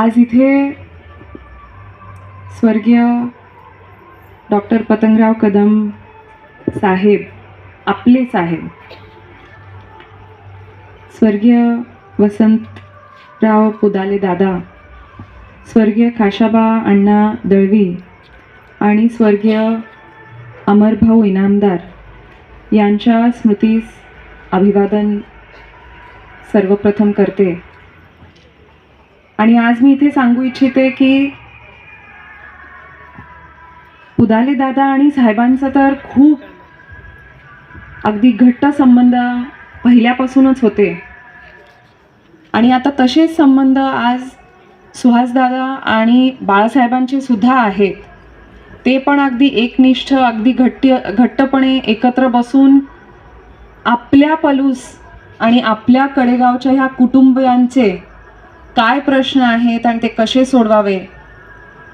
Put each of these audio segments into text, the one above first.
आज इथे स्वर्गीय डॉक्टर पतंगराव कदम साहेब, आपले साहेब, स्वर्गीय वसंतराव पुदाले दादा, स्वर्गीय खाशाबा अण्णा दळवी आणि स्वर्गीय अमरभाऊ इनामदार यांच्या स्मृतीस अभिवादन सर्वप्रथम करते. आणि आज मी इथे सांगू इच्छिते की पुदाले दादा आणि साहेबांचा तर खूप अगदी घट्ट संबंध पहिल्यापासूनच होते आणि आता तसेच संबंध आज सुहास दादा आणि बाळासाहेबांचे सुद्धा आहेत. ते पण अगदी एकनिष्ठ, अगदी घट्टपणे एकत्र बसून आपल्या पलूस आणि आपल्या कडेगावच्या ह्या कुटुंबियांचे काय प्रश्न आहेत आणि ते कसे सोडवावे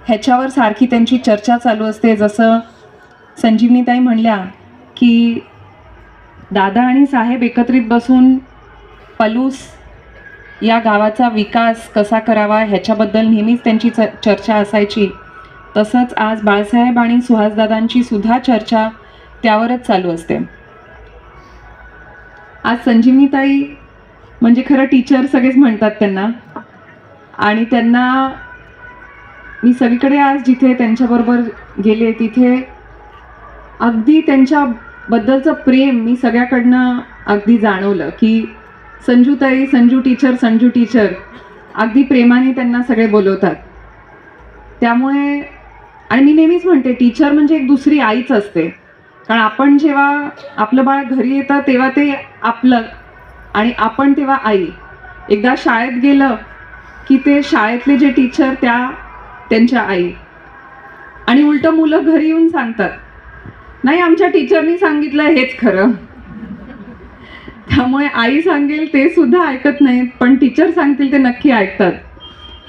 ह्याच्यावर सारखी त्यांची चर्चा चालू असते. जसं संजीवनीताई म्हणल्या की दादा आणि साहेब एकत्रित बसून पलूस या गावाचा विकास कसा करावा ह्याच्याबद्दल नेहमीच त्यांची चर्चा असायची. तसंच आज बाळासाहेब आणि सुहासदादांची सुद्धा चर्चा त्यावरच चालू असते. आज संजीवनीताई म्हणजे खरं टीचर सगळेच म्हणतात त्यांना, आणि त्यांना मी सगळीकडे आज जिथे त्यांच्याबरोबर गेले तिथे अगदी त्यांच्याबद्दलचं प्रेम मी सगळ्याकडनं अगदी जाणवलं की संजूताई, संजू टीचर अगदी प्रेमाने त्यांना सगळे बोलवतात. त्यामुळे आणि मी नेहमीच म्हणते टीचर म्हणजे एक दुसरी आईच असते. कारण आपण जेव्हा आपलं बाळ घरी येतं तेव्हा ते आपलं आणि आपण तेव्हा आई. एकदा शाळेत गेलं की ते शाळेतले जे टीचर त्यांच्या आई, आणि उलटं मुलं घरी येऊन सांगतात नाही आमच्या टीचरनी सांगितलं हेच खरं. त्यामुळे आई सांगेल ते सुद्धा ऐकत नाहीत, पण टीचर सांगतील ते नक्की ऐकतात.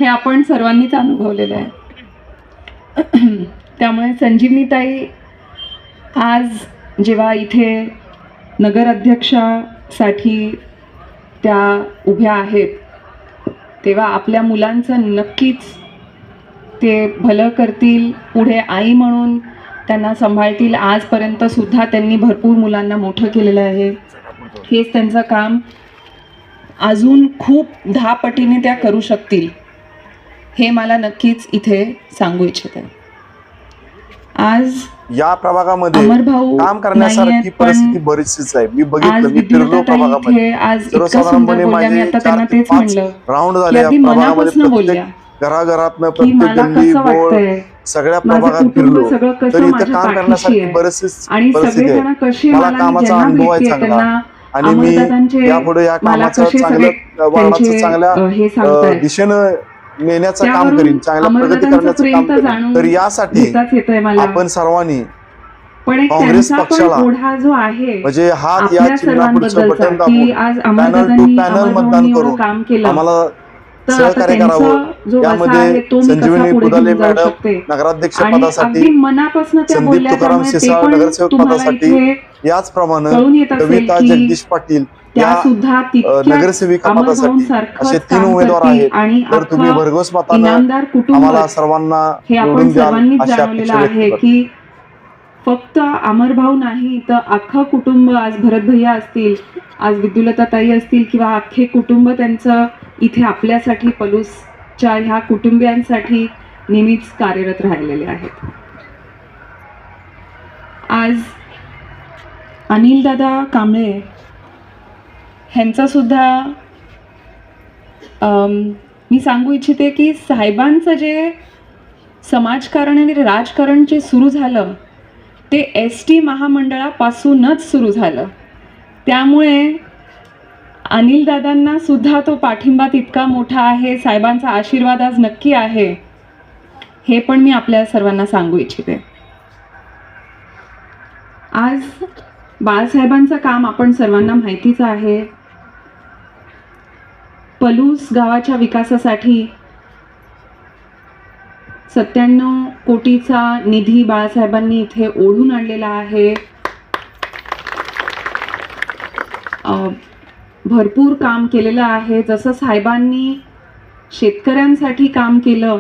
हे आपण सर्वांनीच अनुभवलेलं आहे. त्यामुळे संजीवनीताई आज जेव्हा इथे नगराध्यक्षासाठी त्या उभ्या आहेत तेव्हा आपल्या मुलांचं नक्कीच ते भलं करतील, पुढे आई म्हणून त्यांना सांभाळतील. आजपर्यंत सुद्धा त्यांनी भरपूर मुलांना मोठं केलेलं आहे. हेच त्यांचं काम अजून खूप 10 पटीने त्या करू शकतील हे मला नक्कीच इथे सांगू इच्छिते. आज या प्रभागामध्ये अमरभाऊ काम करण्यासारखी परिस्थिती बरीचशीच आहे. मी बघितलं, मी फिरलो प्रभागामध्ये. सर्वसाधारणपणे माझे 4 ते 5 राऊंड झाले या प्रभागामध्ये. प्रत्येक घराघरातनं, प्रत्येक गल्ली बोळ सगळ्या प्रभागात फिरलो, तर इथं काम करण्यासारखी बरीचशीच परिस्थिती आहे. मला कामाचा अनुभव आहे चांगला, आणि मी यापुढे या कामाचं चांगलं वाढाचं चांगल्या दिशेनं नेण्याचं काम करीन, चांगल्या प्रगती करण्याचं काम करीन. तर यासाठी आपण सर्वांनी काँग्रेस पक्षाला म्हणजे हात या चिन्हापुढचं बटन दाबून पॅनल टू पॅनल मतदान करून आम्हाला सहकार्य करावं. यामध्ये संजीवनी पुदाले मॅडम नगराध्यक्ष पदासाठी, संदीप तुकाराम सिसाळ नगरसेवक पदासाठी, याचप्रमाणे कविता जगदीश पाटील या नगरसेविका पदासाठी असे 3 उमेदवार आहेत. तर तुम्ही भरघोस मतानं आम्हाला सर्वांना निवडून द्याल अशी अपेक्षा व्यक्त करतो. फक्त अमरभाऊ नाही तर अख्खं कुटुंब, आज भरत भैया असतील, आज विद्युलताताई असतील, किंवा अख्खे कुटुंब त्यांचं इथे आपल्यासाठी, पलूसच्या ह्या कुटुंबियांसाठी नेहमीच कार्यरत राहिलेले आहेत. आज अनिलदादा कांबळे ह्यांचा सुद्धा मी सांगू इच्छिते की साहेबांचं जे समाजकारण आणि राजकारण जे सुरू झालं ते ST महामंडळापासूनच सुरू झालं. त्यामुळे अनिलदादांना सुद्धा तो पाठिंबा तितका मोठा आहे. साहेबांचा आशीर्वाद आज नक्की आहे, हे पण मी आपल्या सर्वांना सांगू इच्छिते. आज बाळासाहेबांचं काम आपण सर्वांना माहितीच आहे. पलूस गावाच्या विकासासाठी 97 कोटीचा निधी बाळासाहेबांनी इथे ओढून आणलेला आहे. भरपूर काम केलेलं आहे. जसं साहेबांनी शेतकऱ्यांसाठी काम केलं,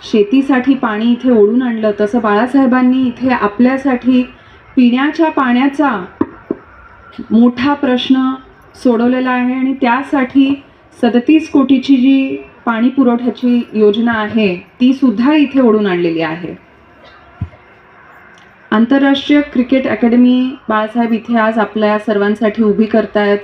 शेतीसाठी पाणी इथे ओढून आणलं, तसं बाळासाहेबांनी इथे आपल्यासाठी पिण्याच्या पाण्याचा मोठा प्रश्न सोडवलेला आहे आणि त्यासाठी 37 कोटीची जी पाणी पुरवठ्याची योजना आहे ती सुद्धा इथे ओढून आणलेली आहे. आंतरराष्ट्रीय क्रिकेट अकॅडमी बाळासाहेब इथे आज आपल्या सर्वांसाठी उभी करतायत.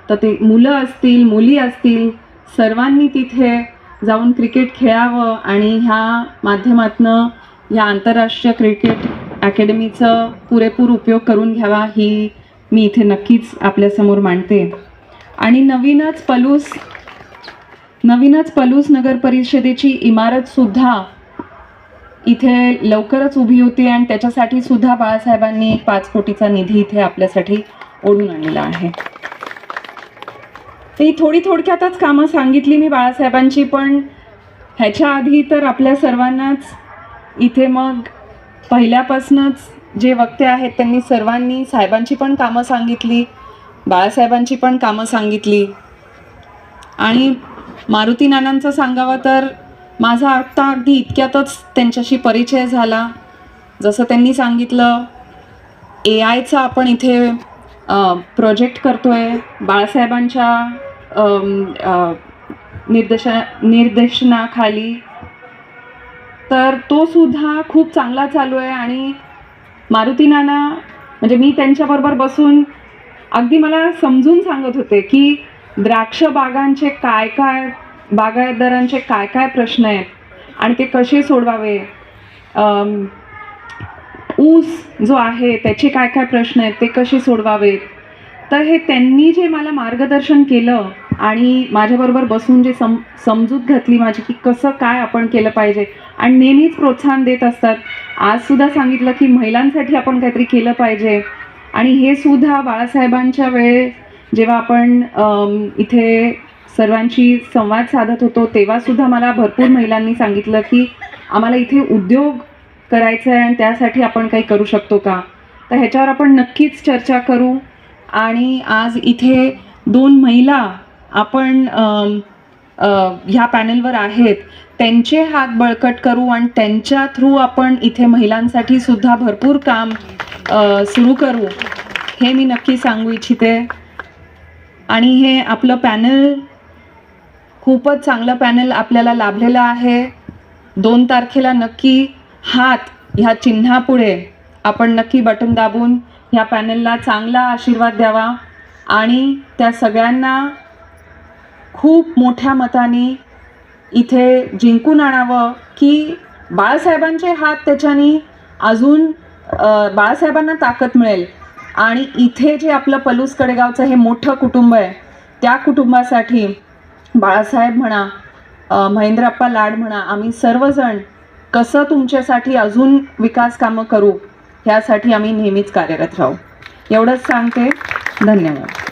तर ते मुलं असतील, मुली असतील, सर्वांनी तिथे जाऊन क्रिकेट खेळावं आणि ह्या माध्यमातनं ह्या आंतरराष्ट्रीय क्रिकेट अकॅडमीचं पुरेपूर उपयोग करून घ्यावा ही मी इथे नक्कीच आपल्यासमोर मांडते. आणि नवीनच पलूस नगर परिषदेची इमारतसुद्धा इथे लवकरच उभी होती आणि त्याच्यासाठी सुद्धा बाळासाहेबांनी 5 कोटीचा निधी इथे आपल्यासाठी ओढून आणलेला आहे. ही थोडक्यातच कामं सांगितली मी बाळासाहेबांची, पण ह्याच्या आधी तर आपल्या सर्वांनाच इथे मग पहिल्यापासूनच जे वक्ते आहेत त्यांनी सर्वांनी साहेबांची पण कामं सांगितली, बाळासाहेबांची पण कामं सांगितली. आणि मारुती नानांचं सांगावं तर माझा आत्ता अगदी इतक्यातच त्यांच्याशी परिचय झाला. जसं त्यांनी सांगितलं, AIचा आपण इथे प्रोजेक्ट करतोय बाळासाहेबांच्या निर्देशनाखाली, तर तो सुद्धा खूप चांगला चालू आहे. आणि मारुती नाना म्हणजे मी त्यांच्याबरोबर बसून अगदी मला समजून सांगत होते की द्राक्ष बागांचे काय बागायतदारांचे काय प्रश्न आहेत आणि ते कसे सोडवावे, ऊस जो आहे त्याचे काय प्रश्न आहेत ते कसे सोडवावेत. तर हे त्यांनी जे मला मार्गदर्शन केलं आणि माझ्याबरोबर बसून जे समजूत घातली माझी की कसं काय आपण केलं पाहिजे आणि नेहमीच प्रोत्साहन देत असतात. आज सुद्धा सांगितलं की महिलांसाठी आपण काहीतरी केलं पाहिजे. आणि हे सुद्धा बाळासाहेबांच्या वेळेस जेव्हा आपण इथे सर्वांशी संवाद साधत होतो तेव्हा सुद्धा मला भरपूर महिलांनी सांगितलं की आम्हाला इथे उद्योग करायचा आहे आणि त्यासाठी आपण काही करू शकतो का. तर ह्याच्यावर आपण नक्कीच चर्चा करू. आणि आज इथे 2 महिला आपण ह्या पॅनलवर आहेत, त्यांचे हात बळकट करू आणि त्यांच्या थ्रू आपण इथे महिलांसाठी सुद्धा भरपूर काम सुरू करू हे मी नक्की सांगू इच्छिते. आणि हे आपलं पॅनल खूपच चांगलं पॅनल आपल्याला लाभलेलं आहे. 2 तारखेला नक्की हात ह्या चिन्हापुढे आपण नक्की बटन दाबून ह्या पॅनलला चांगला आशीर्वाद द्यावा आणि त्या सगळ्यांना खूप मोठ्या मताने इथे जिंकून आणावं की बाळासाहेबांचे हात त्याच्याने अजून बाळासाहेबांना ताकद मिळेल. आणि इथे जे आपलं पलूस कडेगावचं हे मोठं कुटुंब आहे त्या कुटुंबासाठी बाळासाहेब म्हणा, महेंद्रप्पा लाड म्हणा, आम्ही सर्वजण कसं तुमच्यासाठी अजून विकास कामं करू ह्यासाठी आम्ही नेहमीच कार्यरत राहू. एवढंच सांगते. धन्यवाद.